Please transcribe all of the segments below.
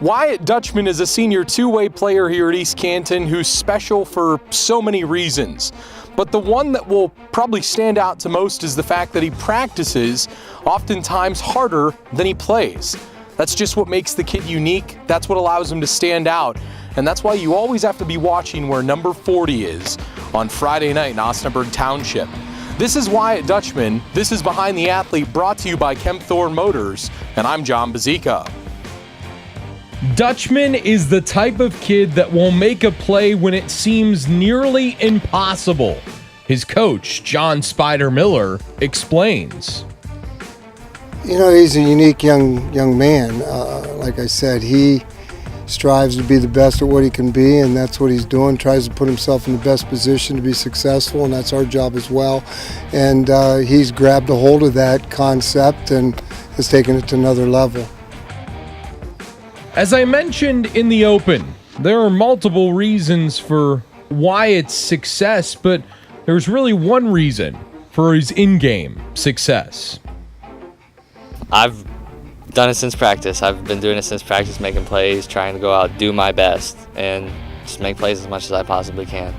Wyatt Deutschman is a senior two-way player here at East Canton who's special for so many reasons. But the one that will probably stand out to most is the fact that he practices oftentimes harder than he plays. That's just what makes the kid unique. That's what allows him to stand out. And that's why you always have to be watching where number 40 is on Friday night in Osnaburg Township. This is Wyatt Deutschman. This is Behind the Athlete, brought to you by Canton Motors, and I'm Jon Bozeka. Deutschman is the type of kid that will make a play when it seems nearly impossible. His coach, Jon "Spider" Miller, explains. You know, he's a unique young man. Like I said, he strives to be the best at what he can be, and that's what he's doing. Tries to put himself in the best position to be successful, and that's our job as well. And he's grabbed a hold of that concept and has taken it to another level. As I mentioned in the open, there are multiple reasons for Wyatt's success, but there's really one reason for his in-game success. I've done it since practice. I've been doing it since practice, making plays, trying to go out, do my best, and just make plays as much as I possibly can.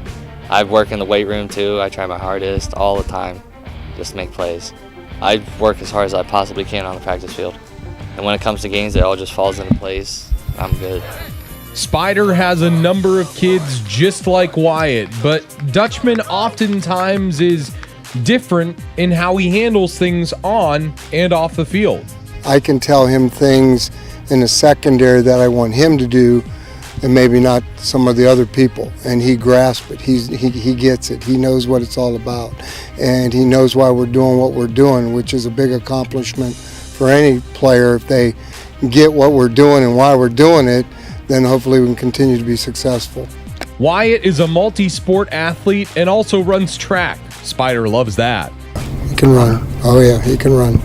I work in the weight room too. I try my hardest all the time, just to make plays. I work as hard as I possibly can on the practice field. And when it comes to games, it all just falls into place. I'm good. Spider has a number of kids just like Wyatt, but Deutschman oftentimes is different in how he handles things on and off the field. I can tell him things in the secondary that I want him to do, and maybe not some of the other people. And he grasps it. He gets it. He knows what it's all about, and he knows why we're doing what we're doing, which is a big accomplishment for any player. If they get what we're doing and why we're doing it, then hopefully we can continue to be successful. Wyatt is a multi-sport athlete and also runs track. Spider loves that. He can run. Oh yeah, he can run.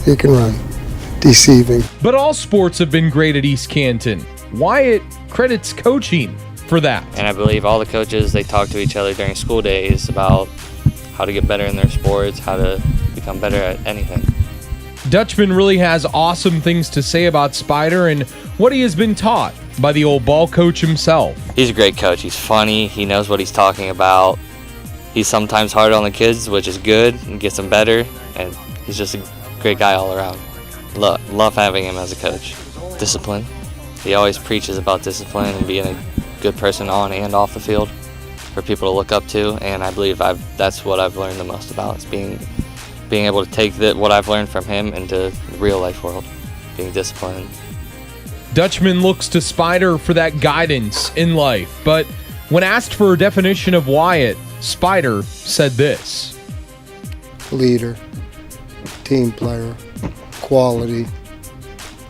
He can run. Deceiving. But all sports have been great at East Canton. Wyatt credits coaching for that. And I believe all the coaches, they talk to each other during school days about how to get better in their sports, how to become better at anything. Deutschman really has awesome things to say about Spider and what he has been taught by the old ball coach himself. He's a great coach. He's funny. He knows what he's talking about. He's sometimes hard on the kids, which is good and gets them better. And he's just a great guy all around. Love having him as a coach. Discipline. He always preaches about discipline and being a good person on and off the field for people to look up to. And I believe that's what I've learned the most about, is being able to take what I've learned from him into the real life world, being disciplined. Deutschman looks to Spider for that guidance in life, but when asked for a definition of Wyatt, Spider said this. Leader, team player, quality,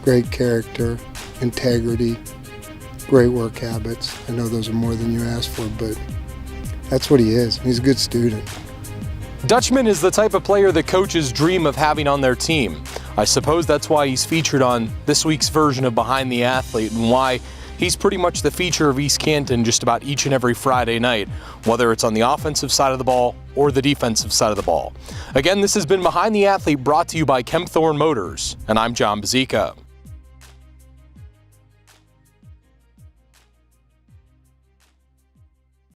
great character, integrity, great work habits. I know those are more than you asked for, but that's what he is. He's a good student. Deutschman is the type of player that coaches dream of having on their team. I suppose that's why he's featured on this week's version of Behind the Athlete, and why he's pretty much the feature of East Canton just about each and every Friday night, whether it's on the offensive side of the ball or the defensive side of the ball. Again, this has been Behind the Athlete, brought to you by Canton Motors, and I'm Jon Bozeka.